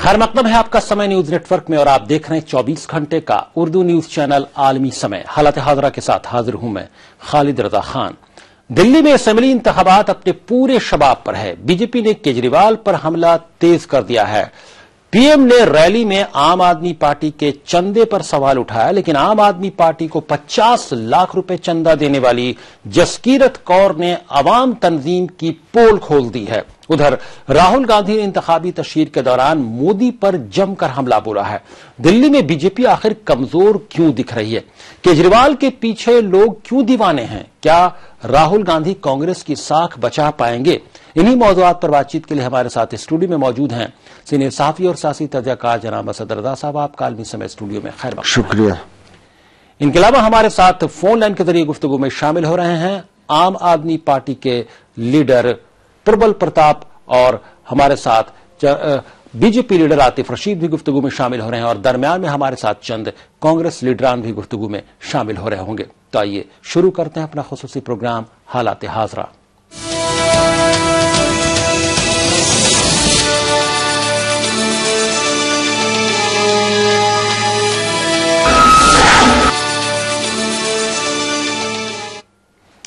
खैर मकदम है आपका समय न्यूज नेटवर्क में और आप देख रहे हैं 24 घंटे का उर्दू न्यूज चैनल आलमी समय। हालत हाजरा के साथ हाजिर हूं मैं खालिद रजा खान। दिल्ली में असेंबली इंतखाबात अपने पूरे शबाब पर है। बीजेपी ने केजरीवाल पर हमला तेज कर दिया है। पीएम ने रैली में आम आदमी पार्टी के चंदे पर सवाल उठाया, लेकिन आम आदमी पार्टी को 50 लाख रुपए चंदा देने वाली जसकीरत कौर ने अवाम तंजीम की पोल खोल दी है। उधर राहुल गांधी ने इंतखाबी तशहीर के दौरान मोदी पर जमकर हमला बोला है। दिल्ली में बीजेपी आखिर कमजोर क्यों दिख रही है? केजरीवाल के पीछे लोग क्यों दीवाने हैं? क्या राहुल गांधी कांग्रेस की साख बचा पाएंगे? इन्हीं मौजूआत पर बातचीत के लिए हमारे साथ स्टूडियो में मौजूद हैं सीनियर साफी और सियासी तजज़ियाकार जनाब असद रज़ा साहब। आपका आलमी समय स्टूडियो में खैर मक़दम। शुक्रिया। इनके अलावा हमारे साथ फोन लाइन के जरिए गुफ्तगू में शामिल हो रहे हैं आम आदमी पार्टी के लीडर प्रबल प्रताप और हमारे साथ बीजेपी लीडर आतिफ रशीद भी गुफ्तगू में शामिल हो रहे हैं और दरमियान में हमारे साथ चंद कांग्रेस लीडरान भी गुफ्तगू में शामिल हो रहे होंगे। तो आइए शुरू करते हैं अपना खुसूसी प्रोग्राम हालात हाजरा।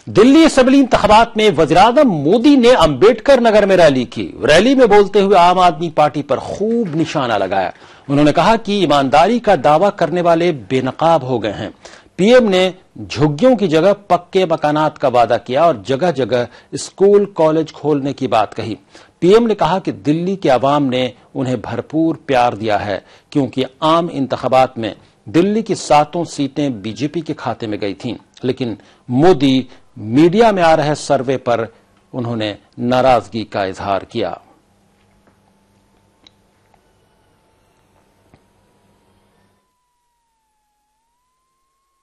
दिल्ली असेंबली इंतखाबात में वज़ीर-ए-आज़म मोदी ने अंबेडकर नगर में रैली की। रैली में बोलते हुए आम आदमी पार्टी पर खूब निशाना लगाया। उन्होंने कहा कि ईमानदारी का दावा करने वाले बेनकाब हो गए हैं। पीएम ने झुग्गियों की जगह पक्के मकानात का वादा किया और जगह जगह स्कूल कॉलेज खोलने की बात कही। पीएम ने कहा कि दिल्ली के अवाम ने उन्हें भरपूर प्यार दिया है, क्योंकि आम इंतखाबात में दिल्ली की 7 सीटें बीजेपी के खाते में गई थीं। लेकिन मोदी मीडिया में आ रहे सर्वे पर उन्होंने नाराजगी का इजहार किया।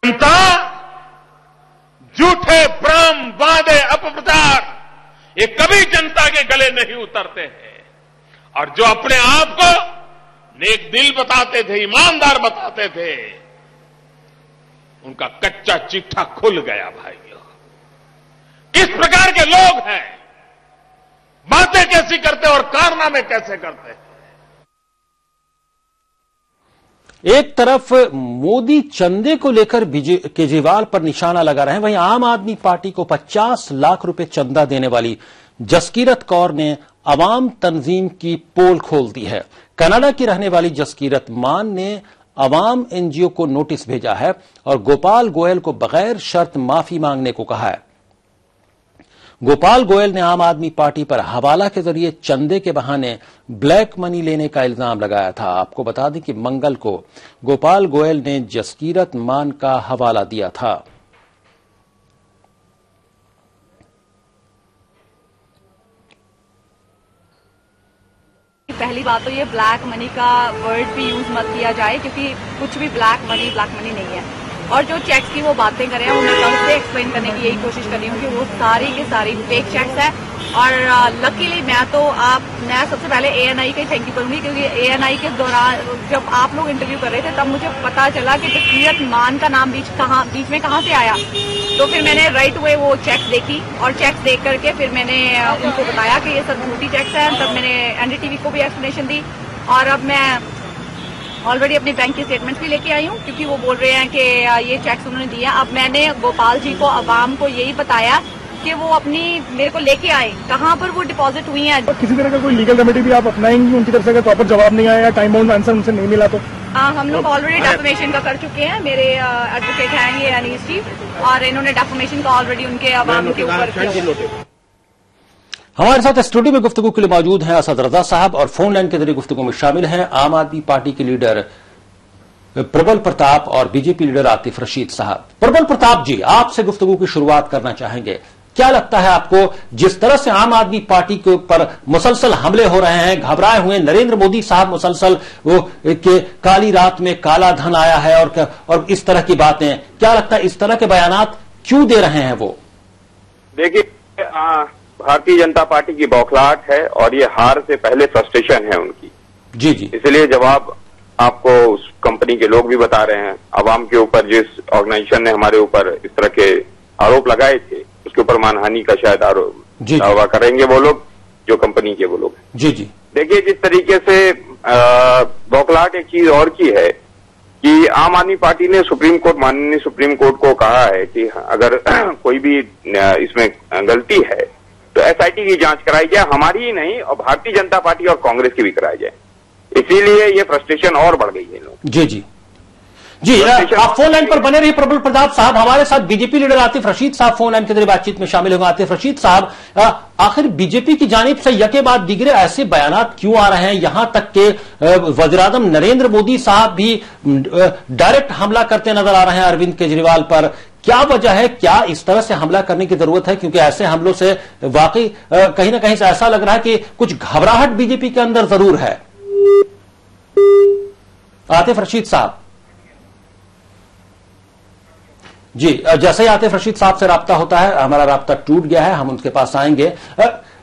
जनता झूठे भ्रम वादे अपप्रचार ये कभी जनता के गले नहीं उतरते हैं। और जो अपने आप को नेक दिल बताते थे, ईमानदार बताते थे, उनका कच्चा चिट्ठा खुल गया भाइयों। किस प्रकार के लोग हैं, बातें कैसी करते और कारनामे कैसे करते हैं। एक तरफ मोदी चंदे को लेकर केजरीवाल पर निशाना लगा रहे हैं, वहीं आम आदमी पार्टी को 50 लाख रुपए चंदा देने वाली जसकीरत कौर ने अवाम तंजीम की पोल खोल दी है। कनाडा की रहने वाली जसकीरत मान ने अवाम एनजीओ को नोटिस भेजा है और गोपाल गोयल को बगैर शर्त माफी मांगने को कहा है। गोपाल गोयल ने आम आदमी पार्टी पर हवाला के जरिए चंदे के बहाने ब्लैक मनी लेने का इल्जाम लगाया था। आपको बता दें कि मंगल को गोपाल गोयल ने जसकीरत मान का हवाला दिया था। पहली बात तो ये ब्लैक मनी का वर्ड भी यूज मत किया जाए, क्योंकि कुछ भी ब्लैक मनी नहीं है। और जो चेक्स की वो बातें कर रहे हैं, वो मैं कल से एक्सप्लेन करने की यही कोशिश कर रही हूँ कि वो सारी की सारी फेक चेक्स है। और लकीली मैं सबसे पहले एएनआई का ही थैंक यू करूंगी, क्योंकि एएनआई के दौरान जब आप लोग इंटरव्यू कर रहे थे तब मुझे पता चला कि जसकीरत मान का नाम बीच में कहाँ से आया। तो फिर मैंने राइट हुए वो चेक्स देखी और चेक्स देख करके फिर मैंने उनको बताया कि ये सब झूठी चेक्स हैं। तब मैंने एनडीटीवी को भी एक्सप्लेनेशन दी और अब मैं ऑलरेडी अपनी बैंक की स्टेटमेंट्स भी लेके आई हूँ, क्योंकि वो बोल रहे हैं कि ये चेक्स उन्होंने दिया। अब मैंने गोपाल जी को, अवाम को यही बताया कि वो अपनी मेरे को लेके आए कहाँ पर वो डिपॉजिट हुई है। तो किसी तरह का कोई लीगल रेमेडी भी आप अपनाएंगी उनकी तरफ से अगर प्रॉपर जवाब नहीं आया या टाइम बाउंड आंसर उनसे नहीं मिला तो? हम लोग ऑलरेडी डेफमेशन का कर चुके हैं। मेरे एडवोकेट हैं ये अनीस जी, और इन्होंने डेफमेशन का ऑलरेडी उनके अवाम के ऊपर किया। हमारे साथ स्टूडियो में गुफ्तगू के लिए मौजूद हैं असद रज़ा साहब और फोन लाइन के जरिए गुफ्तगू में शामिल हैं आम आदमी पार्टी के लीडर प्रबल प्रताप और बीजेपी लीडर आतिफ रशीद साहब। प्रबल प्रताप जी, आपसे गुफ्तगू की शुरुआत करना चाहेंगे। क्या लगता है आपको, जिस तरह से आम आदमी पार्टी के ऊपर मुसलसल हमले हो रहे हैं, घबराए हुए नरेंद्र मोदी साहब मुसलसल वो के काली रात में काला धन आया है और इस तरह की बातें, क्या लगता है इस तरह के बयानात क्यों दे रहे हैं वो? देखिए, भारतीय जनता पार्टी की बौखलाहट है और ये हार से पहले फ्रस्ट्रेशन है उनकी। जी जी। इसलिए जवाब आपको उस कंपनी के लोग भी बता रहे हैं। अवाम के ऊपर जिस ऑर्गेनाइजेशन ने हमारे ऊपर इस तरह के आरोप लगाए थे, उसके ऊपर मानहानि का शायद दावा करेंगे वो लोग, जो कंपनी के वो लोग। जी जी। देखिए, जिस तरीके से बौखलाहट एक चीज और की है कि आम आदमी पार्टी ने माननीय सुप्रीम कोर्ट को कहा है कि अगर कोई भी इसमें गलती है तो एसआईटी की जांच कराई जाए, हमारी ही नहीं और भारतीय जनता पार्टी और कांग्रेस की भी कराई जाए। इसीलिए ये फ्रस्ट्रेशन और बढ़ गई है लोग। जी, आप फोन लाइन पर बने रहिए। प्रबल प्रताप साहब, हमारे साथ बीजेपी लीडर आतिफ रशीद साहब फोन लाइन के जरिए बातचीत में शामिल होंगे। आतिफ रशीद साहब, आखिर बीजेपी की जानिब से यके बाद दिगरे ऐसे बयानात क्यों आ रहे हैं, यहां तक के वज़ीर-ए-आज़म नरेंद्र मोदी साहब भी डायरेक्ट हमला करते नजर आ रहे हैं अरविंद केजरीवाल पर। क्या वजह है, क्या इस तरह से हमला करने की जरूरत है? क्योंकि ऐसे हमलों से वाकई कहीं ना कहीं से ऐसा लग रहा है कि कुछ घबराहट बीजेपी के अंदर जरूर है। आतिफ रशीद साहब जी, जैसे ही आतिफ रशीद साहब से राब्ता होता है, हमारा राब्ता टूट गया है, हम उनके पास आएंगे।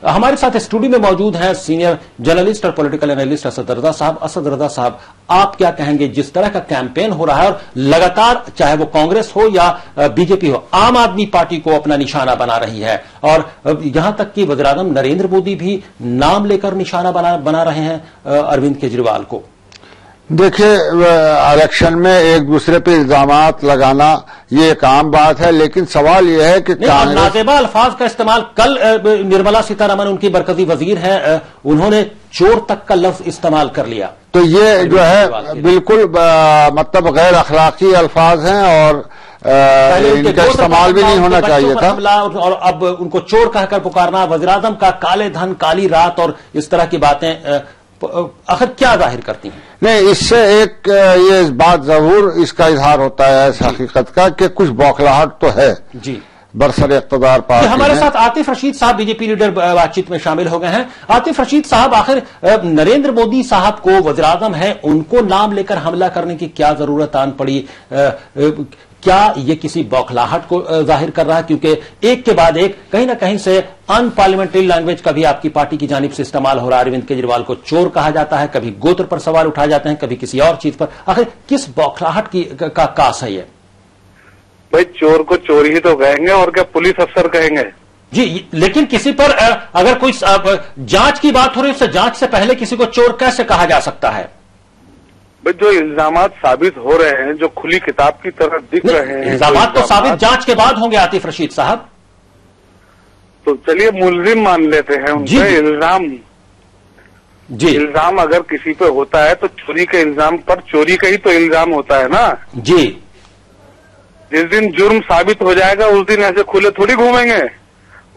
हमारे साथ स्टूडियो में मौजूद हैं सीनियर जर्नलिस्ट और पॉलिटिकल एनालिस्ट असद रजा साहब। असद रजा साहब, आप क्या कहेंगे जिस तरह का कैंपेन हो रहा है और लगातार चाहे वो कांग्रेस हो या बीजेपी हो, आम आदमी पार्टी को अपना निशाना बना रही है और यहां तक कि वज़ीर-ए-आज़म नरेंद्र मोदी भी नाम लेकर निशाना बना रहे हैं अरविंद केजरीवाल को? देखिए, इलेक्शन में एक दूसरे पे इल्जामात लगाना ये एक आम बात है, लेकिन सवाल यह है कि नाजेबा अल्फाज का इस्तेमाल, कल निर्मला सीतारमण उनकी मरकजी वजीर हैं, उन्होंने चोर तक का लफ्ज इस्तेमाल कर लिया। तो ये जो है बिल्कुल मतलब गैर अखलाकी अल्फाज हैं और इनका इस्तेमाल भी नहीं होना चाहिए था। और अब उनको चोर कहकर पुकारना, वज़ीर-ए-आज़म का काले धन काली रात और इस तरह की बातें आखिर क्या जाहिर करती हैं? नहीं, इससे एक ये बात जरूर इसका इजहार होता है इस हकीकत का कि कुछ बौखलाहट तो है जी बरसर इक़्तिदार पार्टी। हमारे साथ आतिफ रशीद साहब बीजेपी लीडर बातचीत में शामिल हो गए हैं। आतिफ रशीद साहब, आखिर नरेंद्र मोदी साहब को वज़ीर-ए-आज़म है, उनको नाम लेकर हमला करने की क्या जरूरत आन पड़ी? क्या ये किसी बौखलाहट को जाहिर कर रहा है? क्योंकि एक के बाद एक कहीं ना कहीं से अनपार्लियामेंट्री लैंग्वेज का भी आपकी पार्टी की जानिब से इस्तेमाल हो रहा है। अरविंद केजरीवाल को चोर कहा जाता है, कभी गोत्र पर सवाल उठाए जाते हैं, कभी किसी और चीज पर। आखिर किस बौखलाहट का कास है ये? भाई, चोर को चोर ही तो कहेंगे और क्या पुलिस अफसर कहेंगे? जी, लेकिन किसी पर अगर कोई जांच की बात हो रही है, उससे जांच से पहले किसी को चोर कैसे कहा जा सकता है? जो इल्जामात साबित हो रहे हैं, जो खुली किताब की तरह दिख रहे हैं, इल्जामात तो साबित जांच के बाद होंगे आतिफ रशीद साहब। तो चलिए मुलजिम मान लेते हैं उनसे। इल्जाम जी, इल्जाम अगर किसी पे होता है तो चोरी के इल्जाम पर चोरी का ही तो इल्जाम होता है ना जी। जिस दिन जुर्म साबित हो जाएगा उस दिन ऐसे खुले थोड़ी घूमेंगे।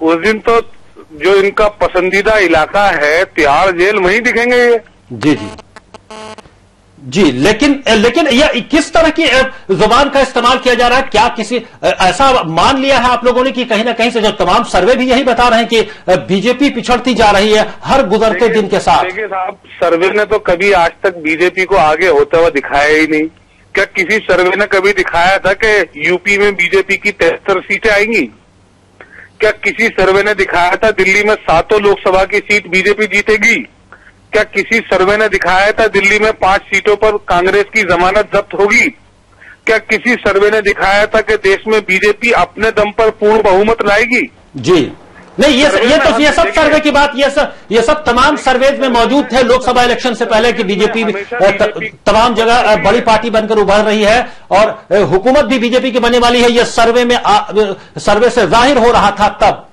उस दिन तो जो इनका पसंदीदा इलाका है तिहाड़ जेल, वहीं दिखेंगे ये। जी जी जी, लेकिन यह किस तरह की जुबान का इस्तेमाल किया जा रहा है? क्या किसी ऐसा मान लिया है आप लोगों ने कि कहीं ना कहीं से जो तमाम सर्वे भी यही बता रहे हैं कि बीजेपी पिछड़ती जा रही है हर गुजरते दिन के साथ? देखिए साहब, सर्वे ने तो कभी आज तक बीजेपी को आगे होता हुआ दिखाया ही नहीं। क्या किसी सर्वे ने कभी दिखाया था कि यूपी में बीजेपी की 73 सीटें आएंगी? क्या किसी सर्वे ने दिखाया था दिल्ली में 7 लोकसभा की सीट बीजेपी जीतेगी? क्या किसी सर्वे ने दिखाया था दिल्ली में 5 सीटों पर कांग्रेस की जमानत जब्त होगी? क्या किसी सर्वे ने दिखाया था कि देश में बीजेपी अपने दम पर पूर्ण बहुमत लाएगी? जी नहीं, ये सब सर्वे की बात, ये सब तमाम सर्वेज में मौजूद थे लोकसभा इलेक्शन से पहले कि बीजेपी तमाम जगह बड़ी पार्टी बनकर उभर रही है और हुकूमत भी बीजेपी की बनने वाली है। ये सर्वे से जाहिर हो रहा था तब।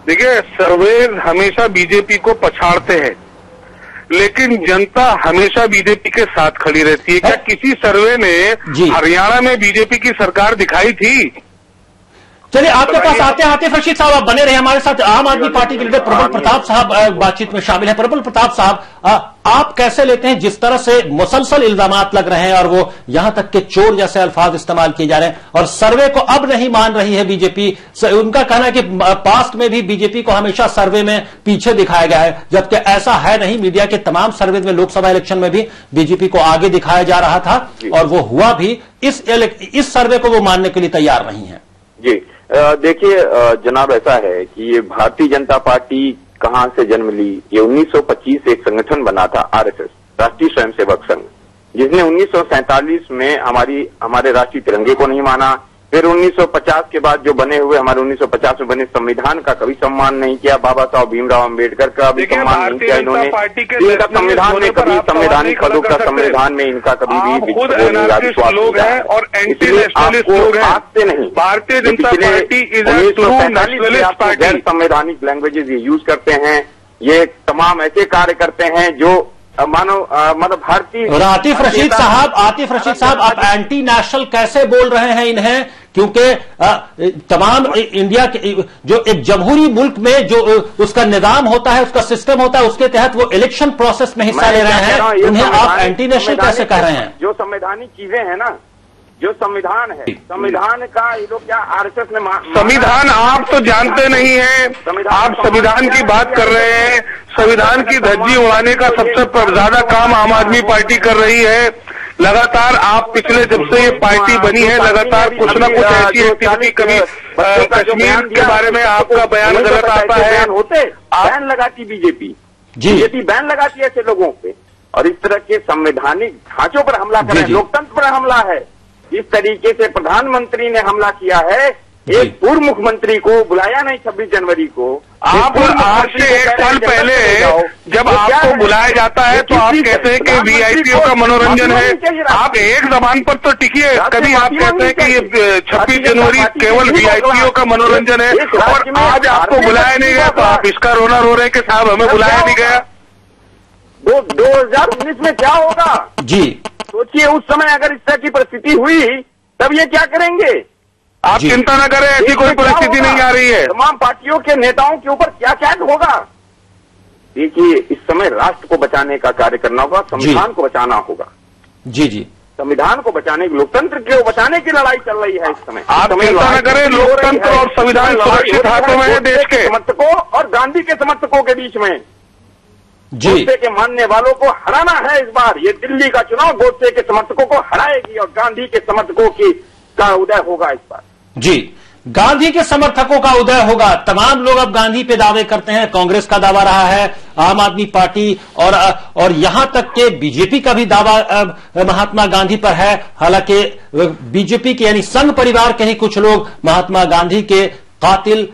देखिए, सर्वे हमेशा बीजेपी को पछाड़ते हैं, लेकिन जनता हमेशा बीजेपी के साथ खड़ी रहती है। क्या किसी सर्वे ने हरियाणा में बीजेपी की सरकार दिखाई थी? चलिए, आपके पास आते हैं आतिफ रशीद साहब, आप बने रहे। हमारे साथ आम आदमी पार्टी के लीडर प्रबल प्रताप साहब बातचीत में शामिल है। प्रबल प्रताप साहब, आप कैसे लेते हैं जिस तरह से मुसलसल इल्जामात लग रहे हैं और वो यहां तक के चोर जैसे अल्फाज इस्तेमाल किए जा रहे हैं और सर्वे को अब नहीं मान रही है बीजेपी? उनका कहना है कि पास्ट में भी बीजेपी को हमेशा सर्वे में पीछे दिखाया गया है, जबकि ऐसा है नहीं। मीडिया के तमाम सर्वे में लोकसभा इलेक्शन में भी बीजेपी को आगे दिखाया जा रहा था और वो हुआ भी। इस सर्वे को वो मानने के लिए तैयार नहीं है। जी, देखिए जनाब, ऐसा है कि ये भारतीय जनता पार्टी कहां से जन्म ली। ये 1925 से एक संगठन बना था, आरएसएस, राष्ट्रीय स्वयंसेवक संघ, जिसने 1947 में हमारे राष्ट्रीय तिरंगे को नहीं माना, फिर 1950 के बाद जो बने हुए हमारे 1950 में बने संविधान का कभी सम्मान नहीं किया, बाबा साहब भीमराव अम्बेडकर का भी सम्मान नहीं किया इन्होंने। इनका संविधान में कभी संवैधानिक पदों का संविधान में इनका कभी भी विश्वास लोग हैं और एंटी नेशनलिस्ट लोग हैं। आपसे नहीं, Bharatiya Janata party is a true nationalist party. गैर संवैधानिक लैंग्वेजेस ये यूज करते हैं, ये तमाम ऐसे कार्य करते हैं जो मानो मतलब भारतीय। और आतिफ रशीद साहब आप एंटी नेशनल कैसे बोल रहे हैं इन्हें, क्योंकि तमाम इंडिया के जो एक जमहूरी मुल्क में जो उसका निजाम होता है, उसका सिस्टम होता है, उसके तहत वो इलेक्शन प्रोसेस में हिस्सा ले रहे हैं, उन्हें आप एंटी नेशनल कैसे कह रहे हैं? जो संवैधानिक चीजें हैं ना, जो संविधान है, संविधान का ये लोग क्या आरएसएस ने संविधान आप तो जानते नहीं हैं, आप संविधान की बात कर रहे हैं। संविधान की धज्जी उड़ाने का सबसे ज्यादा काम आम आदमी पार्टी कर रही है। लगातार आप पिछले जब से ये पार्टी बनी है लगातार कुछ न कुछ ऐसी एक्टिविटी, कभी कश्मीर के बारे में आपका बयान गलत आता है, बैन लगाती बीजेपी बैन लगाती है ऐसे लोगों पे, और इस तरह के संवैधानिक ढांचों पर हमला कर रहे हैं, लोकतंत्र पर हमला है। इस तरीके से प्रधानमंत्री ने हमला किया है, एक पूर्व मुख्यमंत्री को बुलाया नहीं 26 जनवरी को। आप आज से 1 साल पहले जब आपको बुलाया जाता है तो आप कहते हैं कि वीआईपीओ का मनोरंजन है। आप एक जबान पर तो टिकिए, कभी आप कहते हैं कि ये 26 जनवरी केवल वीआईपीओ का मनोरंजन है और आज आपको बुलाया नहीं गया, तो आप इसका रोना रो रहे हैं कि साहब हमें बुलाया नहीं गया। 2019 में क्या होगा जी सोचिए, उस समय अगर इस तरह की परिस्थिति हुई तब ये क्या करेंगे? आप चिंता न करें, ऐसी कोई परिस्थिति नहीं आ रही है। तमाम पार्टियों के नेताओं के ऊपर क्या क्या होगा। देखिए, इस समय राष्ट्र को बचाने का कार्य करना होगा, संविधान को बचाना होगा। जी संविधान को बचाने, लोकतंत्र को बचाने की लड़ाई चल रही है इस समय। आप चिंता न करें, लोकतंत्र और संविधान सुरक्षित हाथों में है देश के समर्थकों और गांधी के समर्थकों के बीच में। गोडसे के मानने वालों को हराना है इस बार। ये दिल्ली का चुनाव गोडसे के समर्थकों को हराएगी और गांधी के समर्थकों का उदय होगा इस बार। जी, गांधी के समर्थकों का उदय होगा। तमाम लोग अब गांधी पे दावे करते हैं, कांग्रेस का दावा रहा है, आम आदमी पार्टी और यहां तक के बीजेपी का भी दावा महात्मा गांधी पर है। हालांकि बीजेपी के यानी संघ परिवार के ही कुछ लोग महात्मा गांधी के कातिल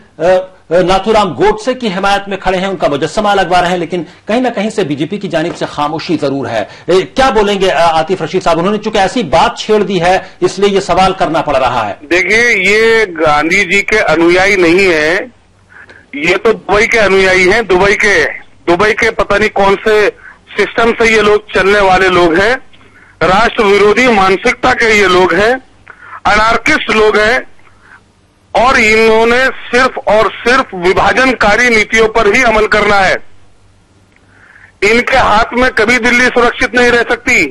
नाथूराम गोडसे की हिमायत में खड़े हैं, उनका मुजस्समा लगवा रहे हैं, लेकिन कहीं ना कहीं से बीजेपी की जानिब से खामोशी जरूर है। क्या बोलेंगे आतिफ रशीद साहब? उन्होंने चूंकि ऐसी बात छेड़ दी है इसलिए ये सवाल करना पड़ रहा है। देखिए, ये गांधी जी के अनुयायी नहीं है, ये तो दुबई के अनुयायी हैं। दुबई के पता नहीं कौन से सिस्टम से ये लोग चलने वाले लोग हैं, राष्ट्र विरोधी मानसिकता के ये लोग हैं, अनार्किस्ट लोग हैं और इन्होंने सिर्फ और सिर्फ विभाजनकारी नीतियों पर ही अमल करना है। इनके हाथ में कभी दिल्ली सुरक्षित नहीं रह सकती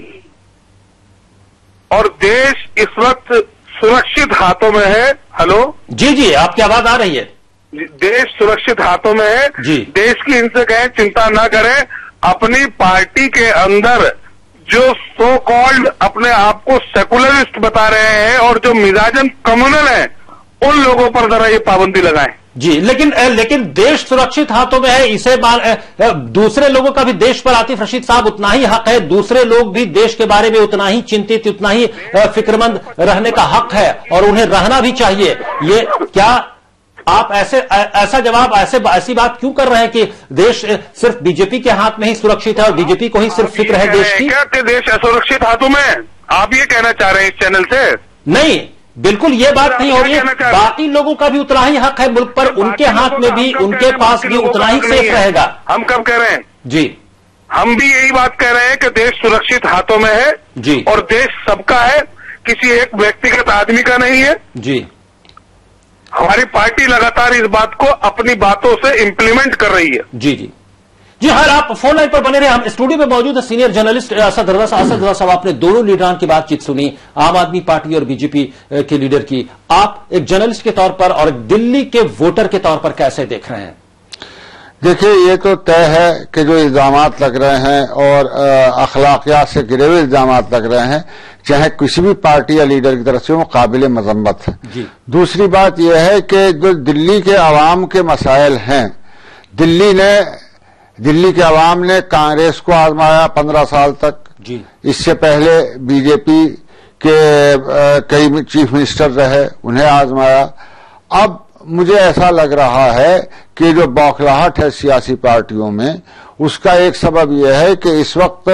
और देश इस वक्त सुरक्षित हाथों में है। हेलो जी, आपकी आवाज आ रही है। देश सुरक्षित हाथों में है जी। देश की इनसे कहें चिंता ना करें। अपनी पार्टी के अंदर जो सो कॉल्ड अपने आप को सेकुलरिस्ट बता रहे हैं और जो मिजाजन कम्युनल है, उन लोगों पर जरा ये पाबंदी लगाएं। जी, लेकिन देश सुरक्षित हाथों में है, इसे दूसरे लोगों का भी देश पर आतिफ रशीद साहब उतना ही हक है। दूसरे लोग भी देश के बारे में उतना ही चिंतित, उतना ही फिक्रमंद रहने का हक है और उन्हें रहना भी चाहिए। ये क्या आप ऐसा जवाब ऐसी बात क्यों कर रहे हैं कि देश सिर्फ बीजेपी के हाथ में ही सुरक्षित है और बीजेपी को ही सिर्फ फिक्र है देश की? क्या कि देश असुरक्षित हाथों में? आप ये कहना चाह रहे हैं इस चैनल से? नहीं, बिल्कुल ये बात नहीं हो रही है। बाकी लोगों का भी उतना ही हक है मुल्क पर, उनके हाथ में भी, उनके पास भी उतना ही सेफ रहेगा। हम कब कह रहे हैं? जी, हम भी यही बात कह रहे हैं कि देश सुरक्षित हाथों में है जी, और देश सबका है, किसी एक व्यक्तिगत आदमी का नहीं है जी। हमारी पार्टी लगातार इस बात को अपनी बातों से इंप्लीमेंट कर रही है। जी हाँ, आप फोन लाइन पर बने रहे। हम स्टूडियो में मौजूद है सीनियर जर्नलिस्ट असद रजा साहब। आपने दोनों लीडरान की बातचीत सुनी, आम आदमी पार्टी और बीजेपी के लीडर की। आप एक जर्नलिस्ट के तौर पर और दिल्ली के वोटर के तौर पर कैसे देख रहे हैं? देखिए, ये तो तय है कि जो इल्जामात लग रहे हैं और अखलाकियात से गिरे हुए इल्जामात लग रहे हैं, चाहे किसी भी पार्टी या लीडर की तरफ से, वो काबिल मजम्मत है। दूसरी बात यह है कि जो दिल्ली के आवाम के मसाइल हैं, दिल्ली के आवाम ने कांग्रेस को आजमाया 15 साल तक। इससे पहले बीजेपी कि कई चीफ मिनिस्टर रहे, उन्हें आजमाया। अब मुझे ऐसा लग रहा है कि जो बौखलाहट है सियासी पार्टियों में, उसका एक सबब यह है कि इस वक्त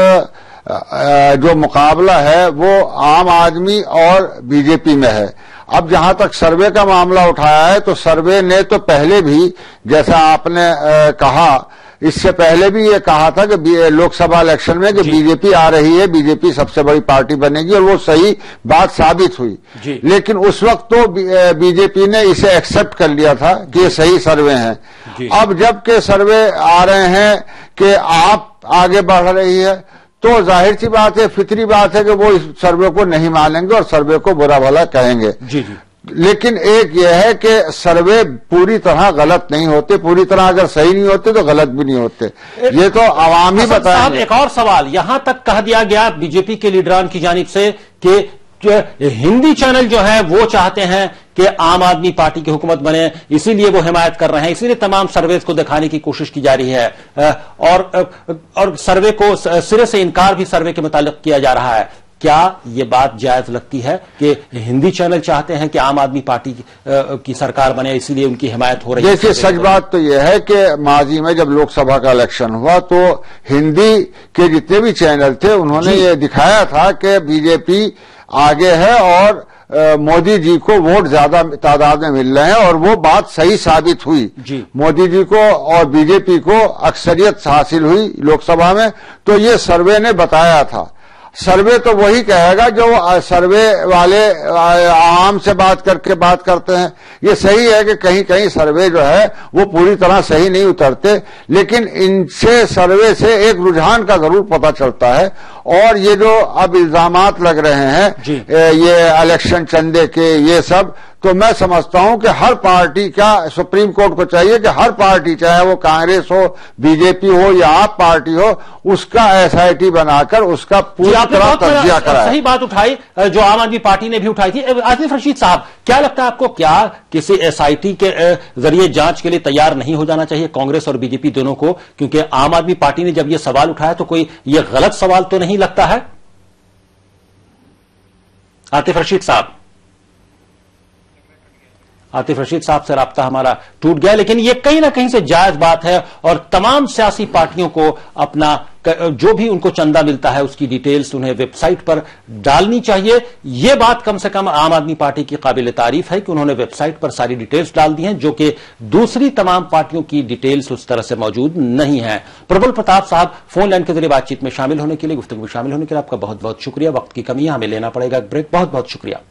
जो मुकाबला है वो आम आदमी और बीजेपी में है। अब जहां तक सर्वे का मामला उठाया है, तो सर्वे ने तो पहले भी, जैसा आपने कहा, इससे पहले भी ये कहा था कि लोकसभा इलेक्शन में कि बीजेपी आ रही है, बीजेपी सबसे बड़ी पार्टी बनेगी, और वो सही बात साबित हुई। लेकिन उस वक्त तो बीजेपी ने इसे एक्सेप्ट कर लिया था कि ये सही सर्वे हैं। अब जबकि सर्वे आ रहे हैं कि आप आगे बढ़ रही है, तो जाहिर सी बात है, फितरी बात है कि वो इस सर्वे को नहीं मानेंगे और सर्वे को बुरा भला कहेंगे। लेकिन एक यह है कि सर्वे पूरी तरह गलत नहीं होते, पूरी तरह अगर सही नहीं होते तो गलत भी नहीं होते, ये तो आवाम ही बताएंगे। एक और सवाल, यहां तक कह दिया गया बीजेपी के लीडरान की जानिब से कि हिंदी चैनल जो है वो चाहते हैं कि आम आदमी पार्टी की हुकूमत बने, इसीलिए वो हिमायत कर रहे हैं, इसीलिए तमाम सर्वे को दिखाने की कोशिश की जा रही है, और सर्वे को सिरे से इनकार भी सर्वे के मुतालिक किया जा रहा है। क्या ये बात जायज लगती है कि हिंदी चैनल चाहते हैं कि आम आदमी पार्टी की सरकार बने, इसीलिए उनकी हिमायत हो रही है? देखिए, सच बात तो यह है कि माजी में जब लोकसभा का इलेक्शन हुआ तो हिंदी के जितने भी चैनल थे उन्होंने ये दिखाया था कि बीजेपी आगे है और मोदी जी को वोट ज्यादा तादाद में मिल रहे हैं, और वो बात सही साबित हुई। मोदी जी को और बीजेपी को अक्सरियत हासिल हुई लोकसभा में, तो ये सर्वे ने बताया था। सर्वे तो वही कहेगा जो सर्वे वाले आम से बात करते हैं। ये सही है कि कहीं कहीं सर्वे जो है वो पूरी तरह सही नहीं उतरते, लेकिन इनसे सर्वे से एक रुझान का जरूर पता चलता है। और ये जो अब इल्जामात लग रहे हैं ये इलेक्शन चंदे के, ये सब, तो मैं समझता हूं कि हर पार्टी का, सुप्रीम कोर्ट को चाहिए कि हर पार्टी, चाहे वो कांग्रेस हो, बीजेपी हो या आप पार्टी हो, उसका एसआईटी बनाकर उसका पूरी तरह तज्जिया कराए। सही बात उठाई जो आम आदमी पार्टी ने भी उठाई थी। आतिफ रशीद साहब, क्या लगता है आपको, क्या किसी एसआईटी के जरिए जांच के लिए तैयार नहीं हो जाना चाहिए कांग्रेस और बीजेपी दोनों को? क्योंकि आम आदमी पार्टी ने जब यह सवाल उठाया तो कोई यह गलत सवाल तो नहीं लगता है? आतिफ रशीद साहब से राब्ता हमारा टूट गया, लेकिन यह कहीं ना कहीं से जायज बात है, और तमाम सियासी पार्टियों को अपना जो भी उनको चंदा मिलता है उसकी डिटेल्स उन्हें वेबसाइट पर डालनी चाहिए। यह बात कम से कम आम आदमी पार्टी की काबिल तारीफ है कि उन्होंने वेबसाइट पर सारी डिटेल्स डाल दी हैं, जो कि दूसरी तमाम पार्टियों की डिटेल्स उस तरह से मौजूद नहीं है। प्रबल प्रताप साहब, फोन लाइन के जरिए बातचीत में शामिल होने के लिए, गुफ्तगू में शामिल होने के लिए आपका बहुत बहुत शुक्रिया। वक्त की कमी है, हमें लेना पड़ेगा ब्रेक। बहुत बहुत शुक्रिया।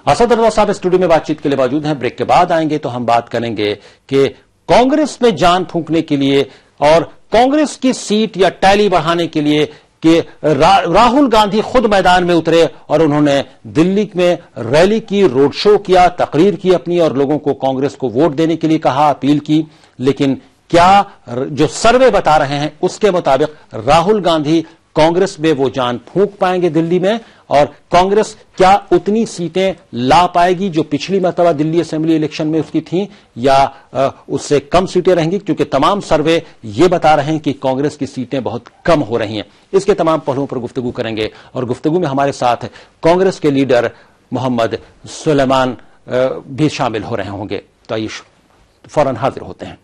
असद रजा साहब स्टूडियो में बातचीत के लिए मौजूद हैं। ब्रेक के बाद आएंगे तो हम बात करेंगे कि कांग्रेस में जान फूंकने के लिए और कांग्रेस की सीट या टैली बढ़ाने के लिए कि राहुल गांधी खुद मैदान में उतरे और उन्होंने दिल्ली में रैली की, रोड शो किया, तकरीर की अपनी, और लोगों को कांग्रेस को वोट देने के लिए कहा, अपील की। लेकिन क्या जो सर्वे बता रहे हैं उसके मुताबिक राहुल गांधी कांग्रेस में वो जान फूंक पाएंगे दिल्ली में, और कांग्रेस क्या उतनी सीटें ला पाएगी जो पिछली मर्तबा दिल्ली असेंबली इलेक्शन में उसकी थी, या उससे कम सीटें रहेंगी? क्योंकि तमाम सर्वे ये बता रहे हैं कि कांग्रेस की सीटें बहुत कम हो रही हैं। इसके तमाम पहलुओं पर गुफ्तगू करेंगे, और गुफ्तगू में हमारे साथ कांग्रेस के लीडर मोहम्मद सुलेमान भी शामिल हो रहे होंगे। तो आइए फौरन हाजिर होते हैं।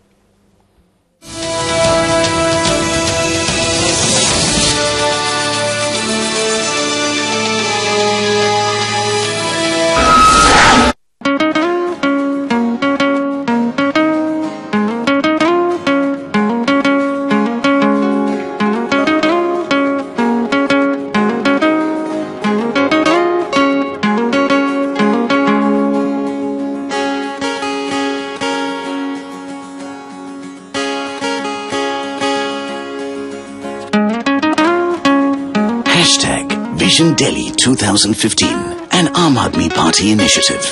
Vision Delhi 2015, an Aam Aadmi Party initiative.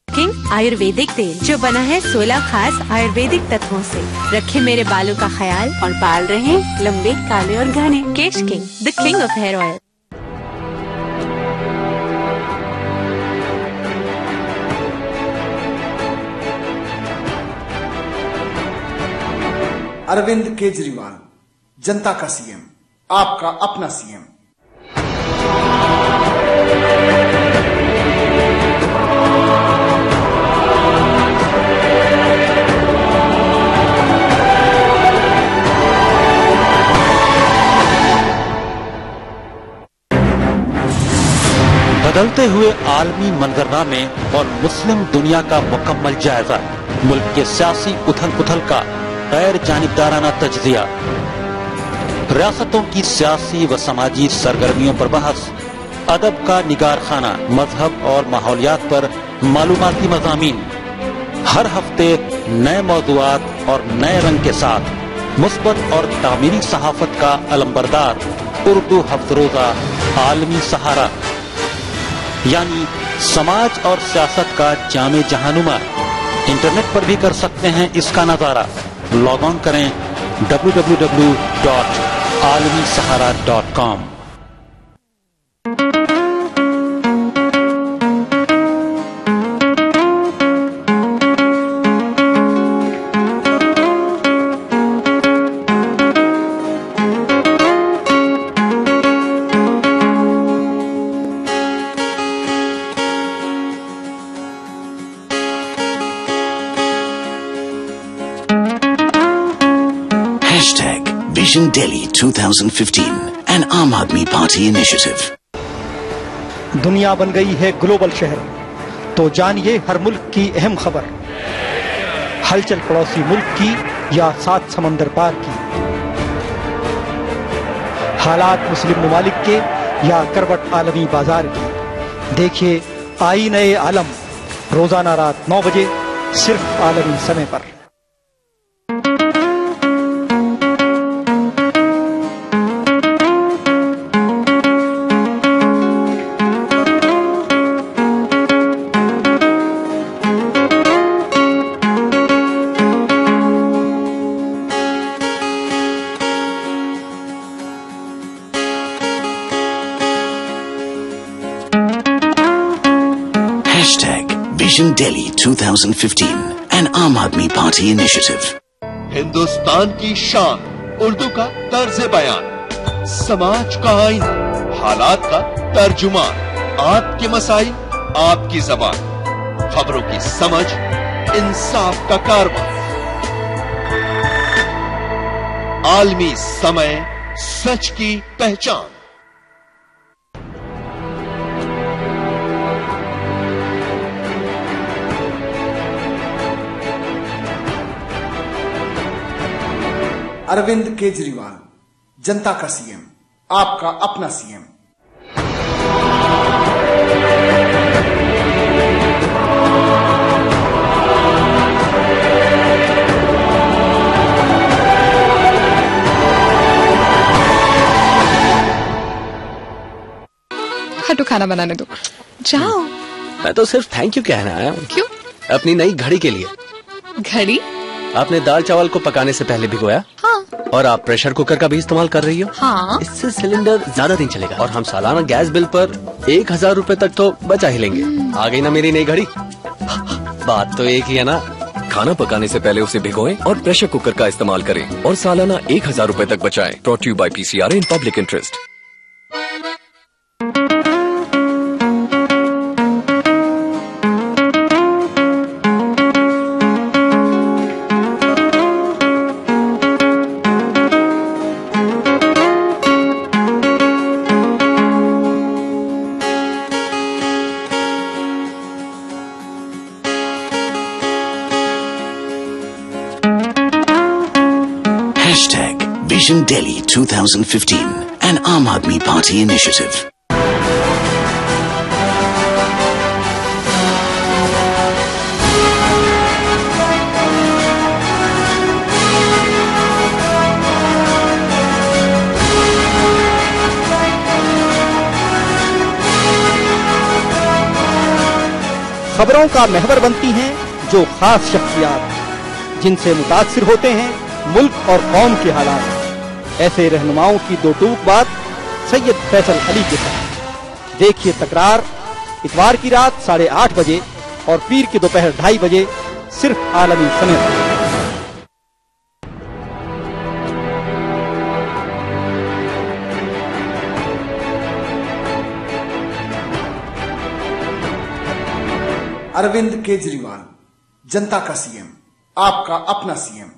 King Ayurvedic तेल जो बना है 16 खास आयुर्वेदिक तत्वों से, रखे मेरे बालों का ख्याल और बाल रहे लंबे, काले और घने। Kesh King, the king of hair oil. Arvind Kejriwal, जनता का सीएम, आपका अपना सीएम। बदलते हुए आलमी मंजरनामे और मुस्लिम दुनिया का मुकम्मल जायजा, मुल्क के सियासी उथल पुथल का गैर जानिबदाराना तज्जिया, रियासतों की सियासी व समाजी सरगर्मियों पर बहस, अदब का निगार खाना, मजहब और माहौलियात पर मालूमाती मज़ामीन, हर हफ्ते नए मौज़ूआत और नए रंग के साथ मुस्बत और तामीरी सहाफत का अलंबरदार उर्दू हफ्तरोजा आलमी सहारा, यानी समाज और सियासत का जामे जहानुमा। इंटरनेट पर भी कर सकते हैं इसका नजारा। लॉग ऑन करें www.alamisahara.com। Vision Delhi 2015, an Aam Aadmi Party initiative. दुनिया बन गई है ग्लोबल शहर, तो जानिए हर मुल्क की अहम खबर, हलचल पड़ोसी मुल्क की या सात समंदर पार की, हालात मुस्लिम ममालिक के या करवट आलमी बाजार की। देखिए आईने आलम रोजाना रात 9 बजे सिर्फ आलमी समय पर। Vision Delhi 2015, an Aam Aadmi Party initiative. Hindustan की शान, उर्दू का तर्ज बयान, समाज का आईना, हालात का तर्जुमान, आपके मसाइल, आपकी ज़बान, खबरों की समझ, इंसाफ का कारवां, आलमी समय, सच की पहचान। अरविंद केजरीवाल, जनता का सीएम, आपका अपना सीएम। हटो, खाना बनाने दो, जाओ। मैं तो सिर्फ थैंक यू कहना आया हूँ। क्यों? अपनी नई घड़ी के लिए। घड़ी? आपने दाल चावल को पकाने से पहले भिगोया। हाँ। और आप प्रेशर कुकर का भी इस्तेमाल कर रही हो। हाँ। इससे सिलेंडर ज्यादा दिन चलेगा और हम सालाना गैस बिल पर 1000 रुपए तक तो बचा ही लेंगे। आ गई ना मेरी नई घड़ी। बात तो एक ही है ना। खाना पकाने से पहले उसे भिगोएं और प्रेशर कुकर का इस्तेमाल करें और सालाना 1000 रुपए तक बचाएं। Brought you by PCR in public interest. Vision Delhi 2015, an Aam Aadmi Party initiative. खबरों का महवर बनती हैं जो खास शख्सियात, जिनसे मुतासिर होते हैं मुल्क और कौम के हालात। ऐसे रहनुमाओं की दो टूक बात सैयद फैसल अली के साथ। देखिए तकरार इतवार की रात 8:30 बजे और पीर की दोपहर 2:30 बजे सिर्फ आलमी समय पर। अरविंद केजरीवाल, जनता का सीएम, आपका अपना सीएम।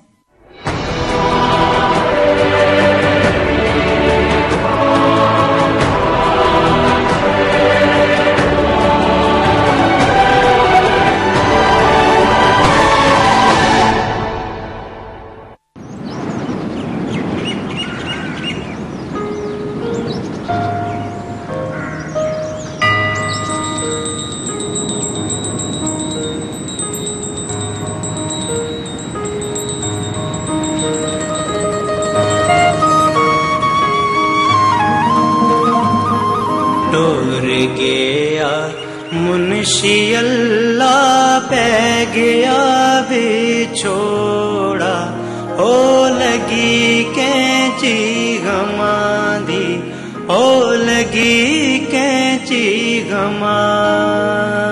गया मुंशी अल्लाह पै गया बिछोड़ा, हो लगी कैंची गमांदी, हो लगी कैंची गमांदी।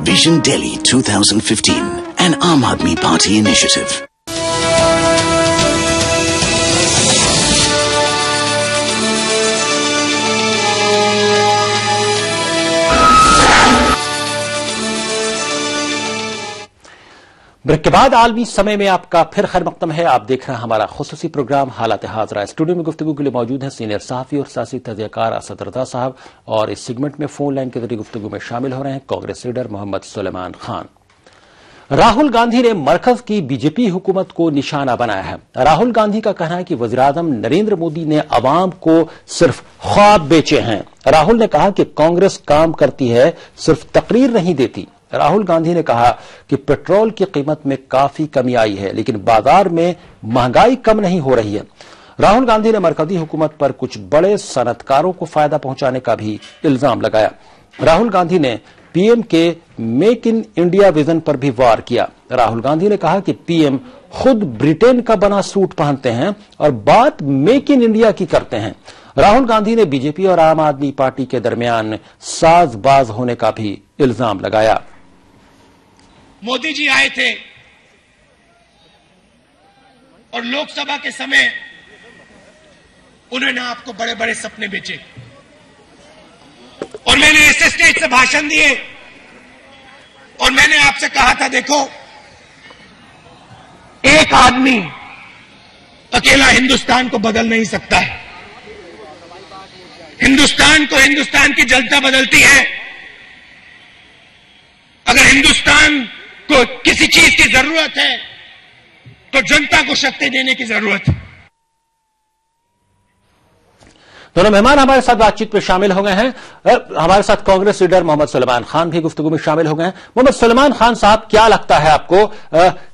Vision Delhi 2015, an Aam Aadmi Party initiative. Break के बाद आलमी समय में आपका फिर खैर मकदम है। आप देख रहे हैं हमारा खुसूसी प्रोग्राम हालात हाजरा। स्टूडियो में गुफ्तगू के लिए मौजूद हैं सीनियर सहाफी और सियासी तजज़ियाकार असद रज़ा साहब, और इस सेगमेंट में फोन लाइन के जरिए गुफ्तगू में शामिल हो रहे हैं कांग्रेस लीडर मोहम्मद सुलेमान खान। राहुल गांधी ने मरकज की बीजेपी हुकूमत को निशाना बनाया है। राहुल गांधी का कहना है कि वज़ीर-ए-आज़म नरेंद्र मोदी ने अवाम को सिर्फ ख्वाब बेचे हैं। राहुल ने कहा कि कांग्रेस काम करती है, सिर्फ तकरीर नहीं देती। राहुल गांधी ने कहा कि पेट्रोल की कीमत में काफी कमी आई है, लेकिन बाजार में महंगाई कम नहीं हो रही है। राहुल गांधी ने मरकजी हुकूमत पर कुछ बड़े सनतकारों को फायदा पहुंचाने का भी इल्जाम लगाया। राहुल गांधी ने पीएम के मेक इन इंडिया विजन पर भी वार किया। राहुल गांधी ने कहा कि पीएम खुद ब्रिटेन का बना सूट पहनते हैं और बात मेक इन इंडिया की करते हैं। राहुल गांधी ने बीजेपी और आम आदमी पार्टी के दरमियान साजबाज होने का भी इल्जाम लगाया। मोदी जी आए थे और लोकसभा के समय उन्होंने आपको बड़े बड़े सपने बेचे, और मैंने ऐसे स्टेज से भाषण दिए और मैंने आपसे कहा था, देखो एक आदमी अकेला हिंदुस्तान को बदल नहीं सकता है। हिंदुस्तान को हिंदुस्तान की जनता बदलती है। अगर हिंदुस्तान को किसी चीज की जरूरत है तो जनता को शक्ति देने की जरूरत है। दोनों मेहमान हमारे साथ बातचीत में शामिल हो गए हैं। हमारे साथ कांग्रेस लीडर मोहम्मद सुलेमान खान भी गुफ्तगू में शामिल हो गए हैं। मोहम्मद सुलेमान खान साहब, क्या लगता है आपको,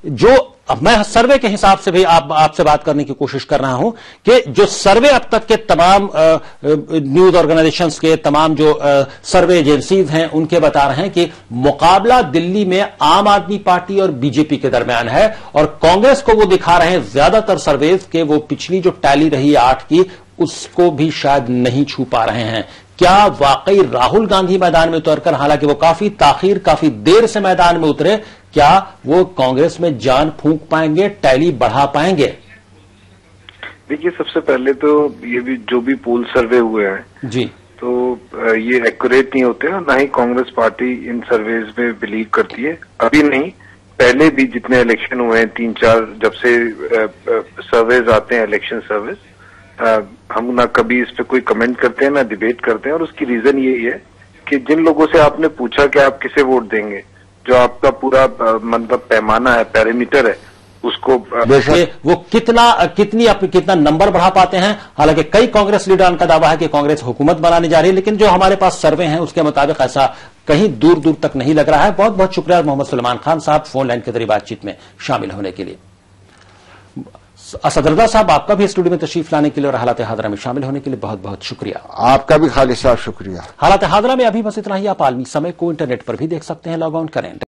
जो मैं सर्वे के हिसाब से भी आपसे बात करने की कोशिश कर रहा हूं कि जो सर्वे अब तक के तमाम न्यूज ऑर्गेनाइजेशंस के तमाम जो सर्वे एजेंसीज हैं उनके बता रहे हैं कि मुकाबला दिल्ली में आम आदमी पार्टी और बीजेपी के दरमियान है, और कांग्रेस को वो दिखा रहे हैं ज्यादातर सर्वेज के वो पिछली जो टैली रही 8 की उसको भी शायद नहीं छू पा रहे हैं। क्या वाकई राहुल गांधी मैदान में उतरकर, हालांकि वो काफी देर से मैदान में उतरे, क्या वो कांग्रेस में जान फूंक पाएंगे, टैली बढ़ा पाएंगे? देखिए, सबसे पहले तो ये भी जो भी पोल सर्वे हुए हैं जी, तो ये एक्यूरेट नहीं होते, और ना ही कांग्रेस पार्टी इन सर्वेज में बिलीव करती है। अभी नहीं, पहले भी जितने इलेक्शन हुए हैं 3-4, जब से सर्वेज आते हैं, इलेक्शन सर्वेज, हम ना कभी इस पे कोई कमेंट करते हैं ना डिबेट करते हैं। और उसकी रीजन यही है कि जिन लोगों से आपने पूछा कि आप किसे वोट देंगे, जो आपका पूरा मतलब पैमाना है, पैरामीटर है, उसको वो कितना नंबर बढ़ा पाते हैं। हालांकि कई कांग्रेस लीडरों का दावा है कि कांग्रेस हुकूमत बनाने जा रही है, लेकिन जो हमारे पास सर्वे हैं उसके मुताबिक ऐसा कहीं दूर दूर तक नहीं लग रहा है। बहुत बहुत शुक्रिया मोहम्मद सुलेमान खान साहब फोन लाइन के जरिए बातचीत में शामिल होने के लिए। असद रजा साहब, आपका भी स्टूडियो में तशरीफ लाने के लिए और हालात हादरा में शामिल होने के लिए बहुत बहुत शुक्रिया। आपका भी खालिद साहब शुक्रिया। हालात हादरा में अभी बस इतना ही। आप आलमी समय को इंटरनेट पर भी देख सकते हैं, लॉग ऑन करें।